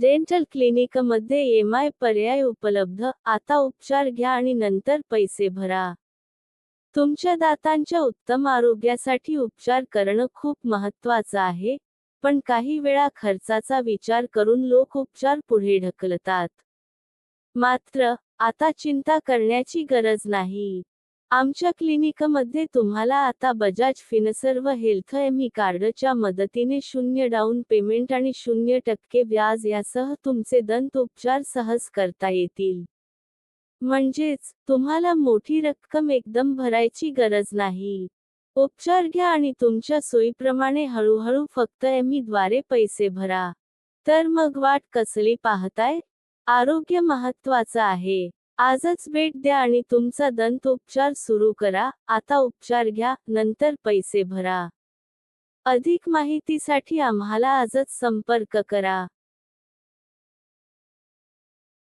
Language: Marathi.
डेंटल क्लिनिकमध्ये EMI पर्याय उपलब्ध. आता उपचार घ्या आणि नंतर पैसे भरा. तुमच्या दातांच्या उत्तम आरोग्यासाठी उपचार करणं खूप महत्त्वाचं आहे, पण काही वेळा खर्चाचा विचार करून लोक उपचार पुढे ढकलतात. मात्र, आता चिंता करण्याची गरज नाही. आमच्या क्लिनिकमध्ये तुम्हाला आता बजाज फिनसर्व हेल्थ एमी कार्डच्या मदतीने 0 डाऊन पेमेंट आणि 0% व्याज यासह तुमचे दंत उपचार सहज करता येतील. म्हणजेच, तुम्हाला मोठी रक्कम एकदम भरायची गरज नाही. उपचार घ्या आणि तुमच्या सोयीप्रमाणे हळूहळू फक्त द्वारे पैसे भरा. तर मग वाट कसली पाहताय? आरोग्य महत्त्वाचं आहे. आजच भेट द्या आणि तुमचा दंत उपचार सुरू करा. आता उपचार घ्या, नंतर पैसे भरा. अधिक माहितीसाठी आम्हाला आजच संपर्क करा.